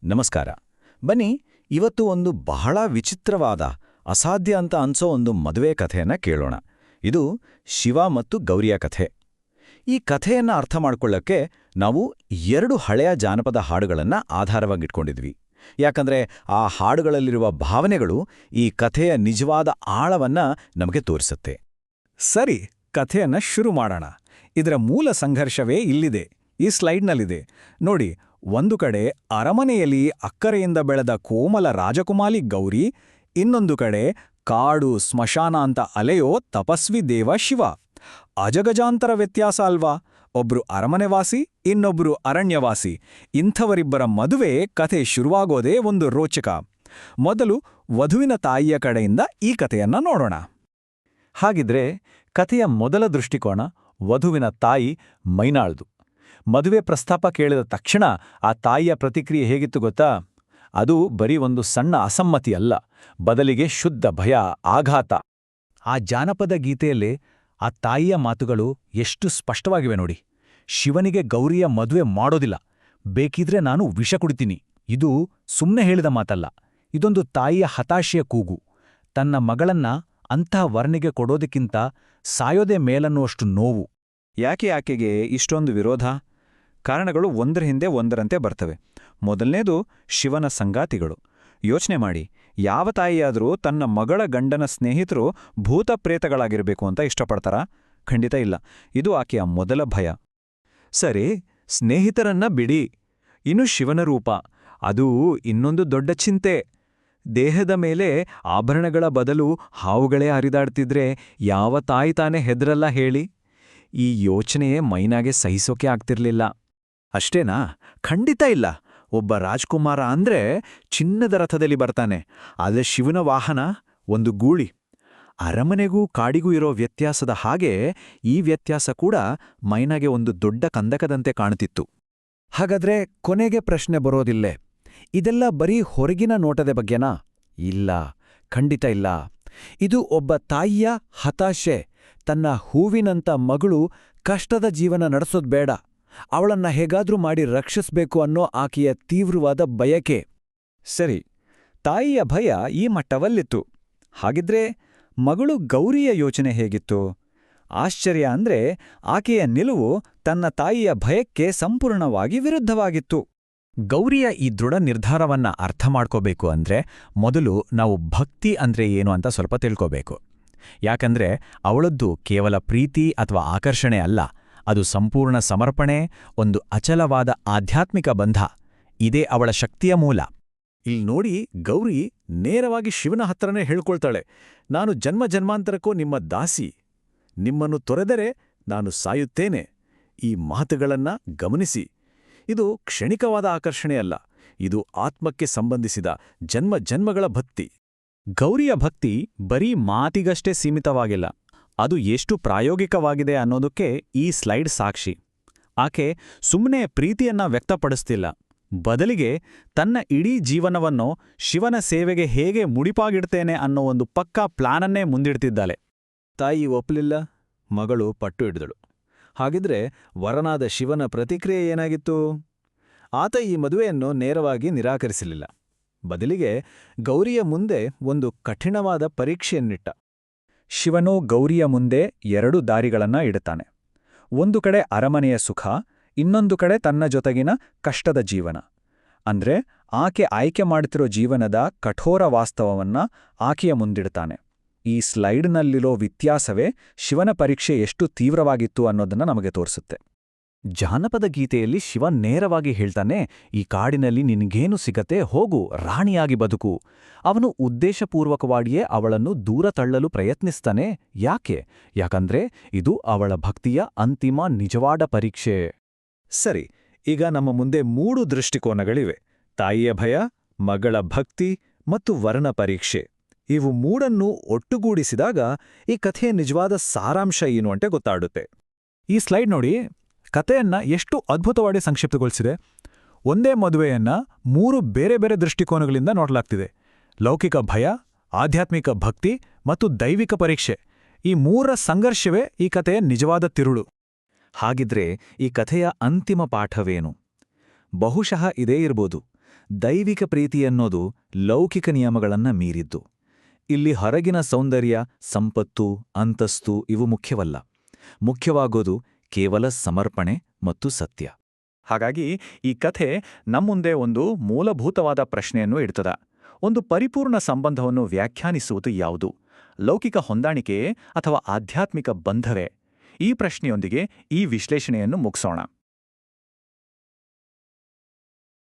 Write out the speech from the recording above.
ನಮಸ್ಕಾರ. ಬನ್ನಿ, ಇವತ್ತು ಒಂದು ಬಹಳ ವಿಚಿತ್ರವಾದ, ಅಸಾಧ್ಯ ಅಂತ ಅನ್ಸೋ ಒಂದು ಮದುವೆ ಕಥೆಯನ್ನ ಕೇಳೋಣ. ಇದು ಶಿವ ಮತ್ತು ಗೌರಿಯ ಕಥೆ. ಈ ಕಥೆಯನ್ನ ಅರ್ಥ ಮಾಡ್ಕೊಳ್ಳಕ್ಕೆ ನಾವು 2 ಹಳೆಯ ಜಾನಪದ ಹಾಡುಗಳನ್ನ ಆಧಾರವಾಗಿಟ್ಕೊಂಡಿದ್ವಿ. ಯಾಕಂದ್ರೆ ಆ ಹಾಡುಗಳಲ್ಲಿರುವ ಭಾವನೆಗಳು ಈ ಕಥೆಯ ನಿಜವಾದ ಆಳವನ್ನ ನಮಗೆ ತೋರಿಸುತ್ತೆ. ಸರಿ, ಕಥೆಯನ್ನ ಶುರು ಮಾಡೋಣ. ಇದರ ಮೂಲ ಸಂಘರ್ಷವೇ ಇಲ್ಲಿದೆ, ಈ ಸ್ಲೈಡ್ನಲ್ಲಿದೆ ನೋಡಿ. ಒಂದು ಕಡೆ ಅರಮನೆಯಲ್ಲಿ ಅಕ್ಕರೆಯಿಂದ ಬೆಳೆದ ಕೋಮಲ ರಾಜಕುಮಾರಿ ಗೌರಿ, ಇನ್ನೊಂದು ಕಡೆ ಕಾಡು ಸ್ಮಶಾನ ಅಂತ ಅಲೆಯೋ ತಪಸ್ವಿ ದೇವ ಶಿವ. ಅಜಗಜಾಂತರ ವ್ಯತ್ಯಾಸ ಅಲ್ವಾ? ಒಬ್ರು ಅರಮನೆವಾಸಿ, ಇನ್ನೊಬ್ರು ಅರಣ್ಯವಾಸಿ. ಇಂಥವರಿಬ್ಬರ ಮದುವೆ ಕಥೆ ಶುರುವಾಗೋದೇ ಒಂದು ರೋಚಕ. ಮೊದಲು ವಧುವಿನ ತಾಯಿಯ ಕಡೆಯಿಂದ ಈ ಕಥೆಯನ್ನ ನೋಡೋಣ. ಹಾಗಿದ್ರೆ ಕಥೆಯ ಮೊದಲ ದೃಷ್ಟಿಕೋನ ವಧುವಿನ ತಾಯಿ ಮೈನಾಳ್ದು. ಮದುವೆ ಪ್ರಸ್ತಾಪ ಕೇಳಿದ ತಕ್ಷಣ ಆ ತಾಯಿಯ ಪ್ರತಿಕ್ರಿಯೆ ಹೇಗಿತ್ತು ಗೊತ್ತಾ? ಅದು ಬರೀ ಒಂದು ಸಣ್ಣ ಅಸಮ್ಮತಿ ಅಲ್ಲ, ಬದಲಿಗೆ ಶುದ್ಧ ಭಯ, ಆಘಾತ. ಆ ಜಾನಪದ ಗೀತೆಯಲ್ಲಿ ಆ ತಾಯಿಯ ಮಾತುಗಳು ಎಷ್ಟು ಸ್ಪಷ್ಟವಾಗಿವೆ ನೋಡಿ. ಶಿವನಿಗೆ ಗೌರಿಯ ಮದುವೆ ಮಾಡೋದಿಲ್ಲ, ಬೇಕಿದ್ರೆ ನಾನು ವಿಷ ಕುಡಿತೀನಿ. ಇದು ಸುಮ್ಮನೆ ಹೇಳಿದ ಮಾತಲ್ಲ, ಇದೊಂದು ತಾಯಿಯ ಹತಾಶೆಯ ಕೂಗು. ತನ್ನ ಮಗಳನ್ನ ಅಂತಹ ವರ್ಣಿಗೆ ಕೊಡೋದಕ್ಕಿಂತ ಸಾಯೋದೇ ಮೇಲನ್ನುವಷ್ಟು ನೋವು. ಯಾಕೆ ಆಕೆಗೆ ಇಷ್ಟೊಂದು ವಿರೋಧ? ಕಾರಣಗಳು ಒಂದರ ಹಿಂದೆ ಒಂದರಂತೆ ಬರ್ತವೆ. ಮೊದಲನೇದು ಶಿವನ ಸಂಗಾತಿಗಳು. ಯೋಚನೆ ಮಾಡಿ, ಯಾವ ತಾಯಿಯಾದರೂ ತನ್ನ ಮಗಳ ಗಂಡನ ಸ್ನೇಹಿತರು ಭೂತ ಪ್ರೇತಗಳಾಗಿರಬೇಕು ಅಂತ ಇಷ್ಟಪಡ್ತಾರಾ? ಖಂಡಿತ ಇಲ್ಲ. ಇದು ಆಕೆಯ ಮೊದಲ ಭಯ. ಸರಿ, ಸ್ನೇಹಿತರನ್ನ ಬಿಡಿ, ಇನ್ನು ಶಿವನ ರೂಪ, ಅದು ಇನ್ನೊಂದು ದೊಡ್ಡ ಚಿಂತೆ. ದೇಹದ ಮೇಲೆ ಆಭರಣಗಳ ಬದಲು ಹಾವುಗಳೇ ಹರಿದಾಡ್ತಿದ್ರೆ ಯಾವ ತಾಯಿ ತಾನೇ ಹೆದ್ರಲ್ಲ ಹೇಳಿ? ಈ ಯೋಚನೆಯೇ ಮೈನಾಗೆ ಸಹಿಸೋಕೆ ಆಗ್ತಿರ್ಲಿಲ್ಲ. ಅಷ್ಟೇನಾ? ಖಂಡಿತ ಇಲ್ಲ. ಒಬ್ಬ ರಾಜ್ಕುಮಾರ ಅಂದ್ರೆ ಚಿನ್ನದ ರಥದಲ್ಲಿ ಬರ್ತಾನೆ, ಆದರೆ ಶಿವನ ವಾಹನ ಒಂದು ಗೂಳಿ. ಅರಮನೆಗೂ ಕಾಡಿಗೂ ಇರೋ ವ್ಯತ್ಯಾಸದ ಹಾಗೆ ಈ ವ್ಯತ್ಯಾಸ ಕೂಡ ಮೈನಾಗೆ ಒಂದು ದೊಡ್ಡ ಕಂದಕದಂತೆ ಕಾಣುತ್ತಿತ್ತು. ಹಾಗಾದ್ರೆ ಕೊನೆಗೆ ಪ್ರಶ್ನೆ ಬರೋದಿಲ್ಲೇ, ಇದೆಲ್ಲ ಬರೀ ಹೊರಗಿನ ನೋಟದ ಬಗ್ಗೆನಾ? ಇಲ್ಲ, ಖಂಡಿತ ಇಲ್ಲ. ಇದು ಒಬ್ಬ ತಾಯಿಯ ಹತಾಶೆ. ತನ್ನ ಹೂವಿನಂತ ಮಗಳು ಕಷ್ಟದ ಜೀವನ ನಡೆಸೋದ್ ಬೇಡ, ಅವಳನ್ನ ಹೇಗಾದ್ರೂ ಮಾಡಿ ರಕ್ಷಿಸ್ಬೇಕು ಅನ್ನೋ ಆಕೆಯ ತೀವ್ರವಾದ ಬಯಕೆ. ಸರಿ, ತಾಯಿಯ ಭಯ ಈ ಮಟ್ಟವಲ್ಲಿತ್ತು. ಹಾಗಿದ್ರೆ ಮಗಳು ಗೌರಿಯ ಯೋಚನೆ ಹೇಗಿತ್ತು? ಆಶ್ಚರ್ಯ ಅಂದ್ರೆ ಆಕೆಯ ನಿಲುವು ತನ್ನ ತಾಯಿಯ ಭಯಕ್ಕೆ ಸಂಪೂರ್ಣವಾಗಿ ವಿರುದ್ಧವಾಗಿತ್ತು. ಗೌರಿಯ ಈ ದೃಢ ನಿರ್ಧಾರವನ್ನ ಅರ್ಥ ಮಾಡ್ಕೋಬೇಕು ಅಂದ್ರೆ ಮೊದಲು ನಾವು ಭಕ್ತಿ ಅಂದ್ರೆ ಏನು ಅಂತ ಸ್ವಲ್ಪ ತಿಳ್ಕೋಬೇಕು. ಯಾಕಂದ್ರೆ ಅವಳದ್ದು ಕೇವಲ ಪ್ರೀತಿ ಅಥವಾ ಆಕರ್ಷಣೆ ಅಲ್ಲ, ಅದು ಸಂಪೂರ್ಣ ಸಮರ್ಪಣೆ, ಒಂದು ಅಚಲವಾದ ಆಧ್ಯಾತ್ಮಿಕ ಬಂಧ. ಇದೇ ಅವಳ ಶಕ್ತಿಯ ಮೂಲ. ಇಲ್ಲಿ ನೋಡಿ, ಗೌರಿ ನೇರವಾಗಿ ಶಿವನ ಹತ್ರನೇ ಹೇಳ್ಕೊಳ್ತಾಳೆ, ನಾನು ಜನ್ಮ ಜನ್ಮಾಂತರಕ್ಕೂ ನಿಮ್ಮ ದಾಸಿ, ನಿಮ್ಮನ್ನು ತೊರೆದರೆ ನಾನು ಸಾಯುತ್ತೇನೆ. ಈ ಮಾತುಗಳನ್ನ ಗಮನಿಸಿ. ಇದು ಕ್ಷಣಿಕವಾದ ಆಕರ್ಷಣೆಯಲ್ಲ, ಇದು ಆತ್ಮಕ್ಕೆ ಸಂಬಂಧಿಸಿದ ಜನ್ಮ ಜನ್ಮಗಳ ಭಕ್ತಿ. ಗೌರಿಯ ಭಕ್ತಿ ಬರೀ ಮಾತಿಗಷ್ಟೇ ಸೀಮಿತವಾಗಿಲ್ಲ, ಅದು ಎಷ್ಟು ಪ್ರಾಯೋಗಿಕವಾಗಿದೆ ಅನ್ನೋದಕ್ಕೆ ಈ ಸ್ಲೈಡ್ ಸಾಕ್ಷಿ. ಆಕೆ ಸುಮ್ಮನೆ ಪ್ರೀತಿಯನ್ನ ವ್ಯಕ್ತಪಡಿಸ್ತಿಲ್ಲ, ಬದಲಿಗೆ ತನ್ನ ಇಡೀ ಜೀವನವನ್ನು ಶಿವನ ಸೇವೆಗೆ ಹೇಗೆ ಮುಡಿಪಾಗಿಡ್ತೇನೆ ಅನ್ನೋ ಒಂದು ಪಕ್ಕಾ ಪ್ಲಾನನ್ನೇ ಮುಂದಿಡ್ತಿದ್ದಾಳೆ. ತಾಯಿ ಒಪ್ಪಲಿಲ್ಲ, ಮಗಳು ಪಟ್ಟು ಹಿಡಿದಳು. ಹಾಗಿದ್ರೆ ವರನಾದ ಶಿವನ ಪ್ರತಿಕ್ರಿಯೆ ಏನಾಗಿತ್ತು? ಆತ ಈ ಮದುವೆಯನ್ನು ನೇರವಾಗಿ ನಿರಾಕರಿಸಲಿಲ್ಲ, ಬದಲಿಗೆ ಗೌರಿಯ ಮುಂದೆ ಒಂದು ಕಠಿಣವಾದ ಪರೀಕ್ಷೆಯನ್ನಿಟ್ಟ. ಶಿವನು ಗೌರಿಯ ಮುಂದೆ 2 ದಾರಿಗಳನ್ನ ಇಡುತ್ತಾನೆ. ಒಂದು ಕಡೆ ಅರಮನೆಯ ಸುಖ, ಇನ್ನೊಂದು ಕಡೆ ತನ್ನ ಜೊತೆಗಿನ ಕಷ್ಟದ ಜೀವನ. ಅಂದ್ರೆ ಆಕೆ ಆಯ್ಕೆ ಮಾಡ್ತಿರೋ ಜೀವನದ ಕಠೋರ ವಾಸ್ತವವನ್ನ ಆಕೆಯ ಮುಂದಿಡ್ತಾನೆ. ಈ ಸ್ಲೈಡ್ನಲ್ಲಿರೋ ವ್ಯತ್ಯಾಸವೇ ಶಿವನ ಪರೀಕ್ಷೆ ಎಷ್ಟು ತೀವ್ರವಾಗಿತ್ತು ಅನ್ನೋದನ್ನ ನಮಗೆ ತೋರಿಸುತ್ತೆ. ಜಾನಪದ ಗೀತೆಯಲ್ಲಿ ಶಿವ ನೇರವಾಗಿ ಹೇಳ್ತಾನೆ, ಈ ಕಾಡಿನಲ್ಲಿ ನಿನ್ಗೇನು ಸಿಗತ್ತೆ, ಹೋಗು, ರಾಣಿಯಾಗಿ ಬದುಕು. ಅವನು ಉದ್ದೇಶಪೂರ್ವಕವಾಗಿಯೇ ಅವಳನ್ನು ದೂರ ತಳ್ಳಲು ಪ್ರಯತ್ನಿಸ್ತಾನೆ. ಯಾಕಂದ್ರೆ ಇದು ಅವಳ ಭಕ್ತಿಯ ಅಂತಿಮ ನಿಜವಾದ ಪರೀಕ್ಷೆ. ಸರಿ, ಈಗ ನಮ್ಮ ಮುಂದೆ 3 ದೃಷ್ಟಿಕೋನಗಳಿವೆ: ತಾಯಿಯ ಭಯ, ಮಗಳ ಭಕ್ತಿ ಮತ್ತು ವರನ ಪರೀಕ್ಷೆ. ಇವು 3ನ್ನೂ ಒಟ್ಟುಗೂಡಿಸಿದಾಗ ಈ ಕಥೆಯ ನಿಜವಾದ ಸಾರಾಂಶ ಏನು ಅಂತ ಗೊತ್ತಾಡುತ್ತೆ. ಈ ಸ್ಲೈಡ್ ನೋಡಿ, ಕಥೆಯನ್ನ ಎಷ್ಟು ಅದ್ಭುತವಾಗಿ ಸಂಕ್ಷಿಪ್ತಗೊಳಿಸಿದೆ. ಒಂದೇ ಮದುವೆಯನ್ನ 3 ಬೇರೆ ಬೇರೆ ದೃಷ್ಟಿಕೋನಗಳಿಂದ ನೋಡಲಾಗ್ತಿದೆ. ಲೌಕಿಕ ಭಯ, ಆಧ್ಯಾತ್ಮಿಕ ಭಕ್ತಿ ಮತ್ತು ದೈವಿಕ ಪರೀಕ್ಷೆ. ಈ 3ರ ಸಂಘರ್ಷವೇ ಈ ಕಥೆಯ ನಿಜವಾದ ತಿರುಳು. ಹಾಗಿದ್ರೆ ಈ ಕಥೆಯ ಅಂತಿಮ ಪಾಠವೇನು? ಬಹುಶಃ ಇದೇ ಇರ್ಬೋದು. ದೈವಿಕ ಪ್ರೀತಿಯನ್ನೋದು ಲೌಕಿಕ ನಿಯಮಗಳನ್ನ ಮೀರಿದ್ದು. ಇಲ್ಲಿ ಹೊರಗಿನ ಸೌಂದರ್ಯ, ಸಂಪತ್ತು, ಅಂತಸ್ತು ಇವು ಮುಖ್ಯವಲ್ಲ. ಮುಖ್ಯವಾಗೋದು ಕೇವಲ ಸಮರ್ಪಣೆ ಮತ್ತು ಸತ್ಯ. ಹಾಗಾಗಿ ಈ ಕಥೆ ನಮ್ಮುಂದೆ ಒಂದು ಮೂಲಭೂತವಾದ ಪ್ರಶ್ನೆಯನ್ನು ಇಡ್ತದ. ಒಂದು ಪರಿಪೂರ್ಣ ಸಂಬಂಧವನ್ನು ವ್ಯಾಖ್ಯಾನಿಸುವುದು ಯಾವುದು? ಲೌಕಿಕ ಹೊಂದಾಣಿಕೆಯೇ ಅಥವಾ ಆಧ್ಯಾತ್ಮಿಕ ಬಂಧವೇ? ಈ ಪ್ರಶ್ನೆಯೊಂದಿಗೆ ಈ ವಿಶ್ಲೇಷಣೆಯನ್ನು ಮುಗಿಸೋಣ.